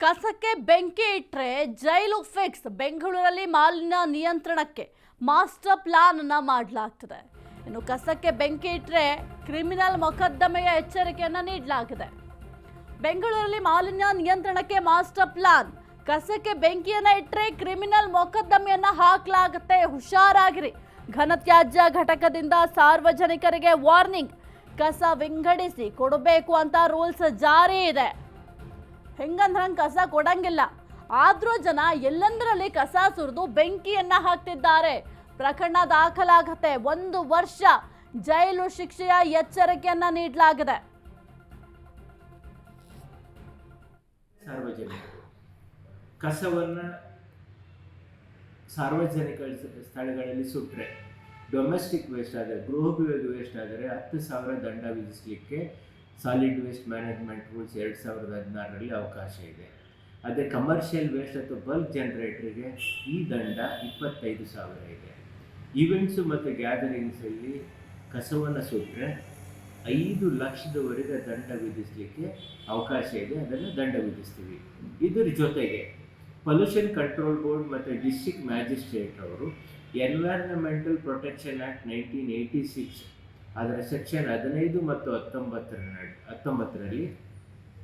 ಕಸಕ್ಕೆ ಬೆಂಕಿ ಇಟ್ಟರೆ ಜೈಲು ಫಿಕ್ಸ್. ಬೆಂಗಳೂರಲ್ಲಿ ಮಾಲಿನ್ಯ ನಿಯಂತ್ರಣಕ್ಕೆ ಮಾಸ್ಟರ್ ಪ್ಲಾನ್ ಅನ್ನ ಮಾಡಲಾಗ್ತದೆ. ಇನ್ನು ಕಸಕ್ಕೆ ಬೆಂಕಿ ಇಟ್ಟರೆ ಕ್ರಿಮಿನಲ್ ಮೊಕದ್ದಮೆಯ ಎಚ್ಚರಿಕೆಯನ್ನ ನೀಡಲಾಗಿದೆ. ಬೆಂಗಳೂರಲ್ಲಿ ಮಾಲಿನ್ಯ ನಿಯಂತ್ರಣಕ್ಕೆ ಮಾಸ್ಟರ್ ಪ್ಲಾನ್. ಕಸಕ್ಕೆ ಬೆಂಕಿಯನ್ನ ಇಟ್ಟರೆ ಕ್ರಿಮಿನಲ್ ಮೊಕದ್ದಮೆಯನ್ನ ಹಾಕಲಾಗುತ್ತೆ, ಹುಷಾರಾಗಿರಿ. ಘನತ್ಯಾಜ್ಯ ಘಟಕದಿಂದ ಸಾರ್ವಜನಿಕರಿಗೆ ವಾರ್ನಿಂಗ್. ಕಸ ವಿಂಗಡಿಸಿ ಕೊಡಬೇಕು ಅಂತ ರೂಲ್ಸ್ ಜಾರಿ ಇದೆ. ಹೆಂಗಂದ್ರೆ ಹಂಗೆ ಕಸ ಕೊಡಂಗಿಲ್ಲ. ಆದ್ರೂ ಜನ ಎಲ್ಲಂದರಲ್ಲಿ ಕಸ ಸುರಿದು ಬೆಂಕಿಯನ್ನ ಹಾಕ್ತಿದ್ದಾರೆ. ಪ್ರಕರಣ ದಾಖಲಾಗತ್ತೆ. 1 ವರ್ಷ ಜೈಲು ಶಿಕ್ಷೆಯ ಎಚ್ಚರಿಕೆಯನ್ನ ನೀಡಲಾಗಿದೆ. ಸಾರ್ವಜನಿಕರು ಕಸವನ್ನ ಸಾರ್ವಜನಿಕ ಸ್ಥಳಗಳಲ್ಲಿ ಸುಟ್ಟರೆ, ಡೊಮೆಸ್ಟಿಕ್ ವೇಸ್ಟ್ ಆದರೆ, ಗೃಹೋಪಯೋಗಿ ವೇಸ್ಟ್ ಆದರೆ 10,000 ದಂಡ ವಿಧಿಸಲಿಕ್ಕೆ ಸಾಲಿಡ್ ವೇಸ್ಟ್ ಮ್ಯಾನೇಜ್ಮೆಂಟ್ ರೂಲ್ಸ್ 2016ರಲ್ಲಿ ಅವಕಾಶ ಇದೆ. ಅದೇ ಕಮರ್ಷಿಯಲ್ ವೇಸ್ಟ್ ಅಥವಾ ಬಲ್ಕ್ ಜನರೇಟರ್ಗೆ ಈ ದಂಡ 25,000 ಇದೆ. ಈವೆಂಟ್ಸು ಮತ್ತು ಗ್ಯಾದರಿಂಗ್ಸಲ್ಲಿ ಕಸವನ್ನು ಸುಟ್ಟರೆ 5 ಲಕ್ಷದವರೆಗೆ ದಂಡ ವಿಧಿಸಲಿಕ್ಕೆ ಅವಕಾಶ ಇದೆ. ಅದನ್ನು ದಂಡ ವಿಧಿಸ್ತೀವಿ. ಇದರ ಜೊತೆಗೆ ಪೊಲ್ಯೂಷನ್ ಕಂಟ್ರೋಲ್ ಬೋರ್ಡ್ ಮತ್ತು ಡಿಸ್ಟ್ರಿಕ್ಟ್ ಮ್ಯಾಜಿಸ್ಟ್ರೇಟ್ ಅವರು ಎನ್ವೈರನ್ಮೆಂಟಲ್ ಪ್ರೊಟೆಕ್ಷನ್ ಆ್ಯಕ್ಟ್ 1986 ಅದರ ಸೆಕ್ಷನ್ 15 ಮತ್ತು 19ರಲ್ಲಿ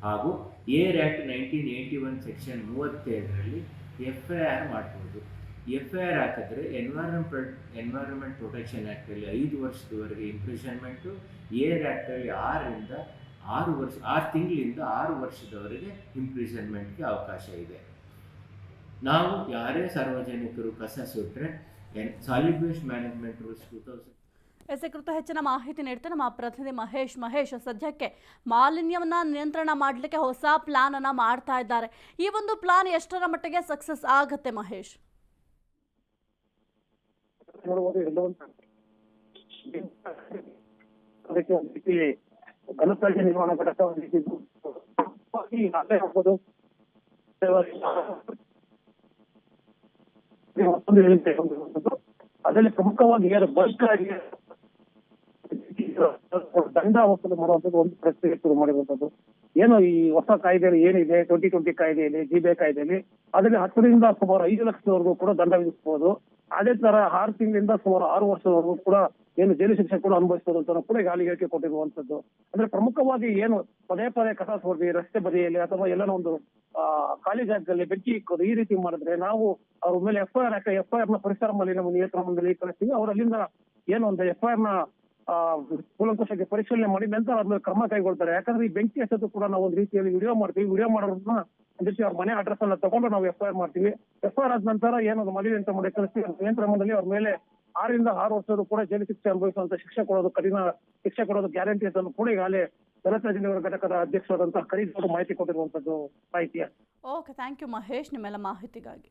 ಹಾಗೂ ಏರ್ ಆ್ಯಕ್ಟ್ 1981 ಸೆಕ್ಷನ್ 37ರಲ್ಲಿ FIR ಮಾಡ್ಬೋದು. FIR ಹಾಕಿದ್ರೆ ಎನ್ವೈರನ್ಮೆಂಟ್ ಪ್ರೊಟೆಕ್ಷನ್ ಆ್ಯಕ್ಟಲ್ಲಿ 5 ವರ್ಷದವರೆಗೆ ಇಂಪ್ರಿಸನ್ಮೆಂಟು, ಏರ್ ಆ್ಯಕ್ಟಲ್ಲಿ 6 ತಿಂಗಳಿಂದ 6 ವರ್ಷದವರೆಗೆ ಇಂಪ್ರಿಸನ್ಮೆಂಟ್ಗೆ ಅವಕಾಶ ಇದೆ. ನಾವು ಯಾರೇ ಸಾರ್ವಜನಿಕರು ಕಸ ಸುಟ್ಟರೆ ಸಾಲಿಡ್ ವೇಸ್ಟ್ ಮ್ಯಾನೇಜ್ಮೆಂಟ್ ರೂಲ್ಸ್ 2000 ಕುರಿತು ಹೆಚ್ಚಿನ ಮಾಹಿತಿ ನೀಡ್ತಾರೆ ನಮ್ಮ ಪ್ರತಿನಿಧಿ ಮಹೇಶ್. ಸದ್ಯಕ್ಕೆ ಮಾಲಿನ್ಯವನ್ನ ನಿಯಂತ್ರಣ ಮಾಡಲಿಕ್ಕೆ ಹೊಸ ಪ್ಲಾನ್ ಅನ್ನ ಮಾಡ್ತಾ ಇದ್ದಾರೆ. ಈ ಒಂದು ಪ್ಲಾನ್ ಎಷ್ಟರ ಮಟ್ಟಿಗೆ ಸಕ್ಸಸ್ ಆಗುತ್ತೆ ಮಹೇಶ್? ಘನತ್ಯಾಜ್ಯ ನಿರ್ವಹಣಾ ಘಟಕ ಅದರಲ್ಲಿ ಪ್ರಮುಖವಾಗಿ ಬಲ್ಕ್ ಆಗಿ ದಂಡ ವಸೂಲು ಮಾಡುವಂಥದ್ದು ಒಂದು ಪ್ರಕ್ರಿಯೆ ಶುರು ಮಾಡಿರುವಂಥದ್ದು. ಏನು ಈ ಹೊಸ ಕಾಯ್ದೆಯಲ್ಲಿ ಏನಿದೆ 2020 ಕಾಯ್ದೆಯಲ್ಲಿ, GBA ಕಾಯ್ದೆಯಲ್ಲಿ, ಅದರಲ್ಲಿ 10ರಿಂದ ಸುಮಾರು 5 ಲಕ್ಷದವರೆಗೂ ಕೂಡ ದಂಡ ವಿಧಿಸಬಹುದು. ಅದೇ ತರ 6 ತಿಂಗಳಿಂದ ಸುಮಾರು 6 ವರ್ಷದವರೆಗೂ ಕೂಡ ಏನು ಜೈಲು ಶಿಕ್ಷೆ ಕೂಡ ಅನುಭವಿಸಬಹುದು ಅಂತ ಕೂಡ ಈಗಾಗಲೇ ಹೇಳಿಕೆ ಕೊಟ್ಟಿರುವಂತದ್ದು. ಅಂದ್ರೆ ಪ್ರಮುಖವಾಗಿ ಏನು ಪದೇ ಕಸ ಸುರಿದು ರಸ್ತೆ ಬದಿಯಲ್ಲಿ ಅಥವಾ ಎಲ್ಲನೋ ಒಂದು ಖಾಲಿ ಜಾಗದಲ್ಲಿ ಬೆಂಕಿ ಇಕ್ಕೋದು, ಈ ರೀತಿ ಮಾಡಿದ್ರೆ ನಾವು ಅವ್ರ ಮೇಲೆ FIR ನ ಪರಿಸರ ಮಾಲಿನ್ಯ ನಿಯಂತ್ರಣ ಮಂಡಳಿ ಕಳಿಸ್ತೀವಿ. ಅವ್ರ ಅಲ್ಲಿಂದ ಏನು ಒಂದು FIR ನ ಕೂಲಂಕುಷಕ್ಕೆ ಪರಿಶೀಲನೆ ಮಾಡಿ ನಂತರ ಅದ್ಮೇಲೆ ಕ್ರಮ ಕೈಗೊಳ್ತಾರೆ. ಯಾಕಂದ್ರೆ ಈ ಬೆಂಕಿ ಹಚ್ಚೋದು ಕೂಡ ನಾವು ಒಂದು ರೀತಿಯಲ್ಲಿ ವಿಡಿಯೋ ಮಾಡ್ತೀವಿ. ವಿಡಿಯೋ ಮಾಡೋದನ್ನ ಅವ್ರ ಮನೆ ಅಡ್ರೆಸ್ ಎಲ್ಲ ತಗೊಂಡು ನಾವು FIR ಮಾಡ್ತೀವಿ. FIR ಆದ ನಂತರ ಏನೊಂದು ಮಾಲಿನ್ಯ ಮಾಡಿ ಕಳಿಸ್ತೀವಿ. ನಿಯಂತ್ರಣ ಮಂಡಳಿ ಅವ್ರ ಮೇಲೆ 6ರಿಂದ 6 ವರ್ಷದವರೆಗೂ ಕೂಡ ಜೈಲು ಶಿಕ್ಷೆ ಅನುಭವಿಸುವಂತ ಶಿಕ್ಷೆ ಕೊಡೋದು, ಕಠಿಣ ಶಿಕ್ಷೆ ಕೊಡೋದು ಗ್ಯಾರಂಟಿ ಅಂತ ಕೂಡ ಈಗಾಗಲೇ ಘನತ್ಯಾಜ್ಯ ನಿರ್ವಹಣಾ ಘಟಕದ ಅಧ್ಯಕ್ಷರಾದಂತಹ ಕರೀದ್ ಅವರು ಮಾಹಿತಿ ಕೊಟ್ಟಿರುವಂತದ್ದು ಮಾಹಿತಿಯ. ಓಕೆ, ಥ್ಯಾಂಕ್ ಯು ಮಹೇಶ್ ನಿಮ್ಮೆಲ್ಲ ಮಾಹಿತಿಗಾಗಿ.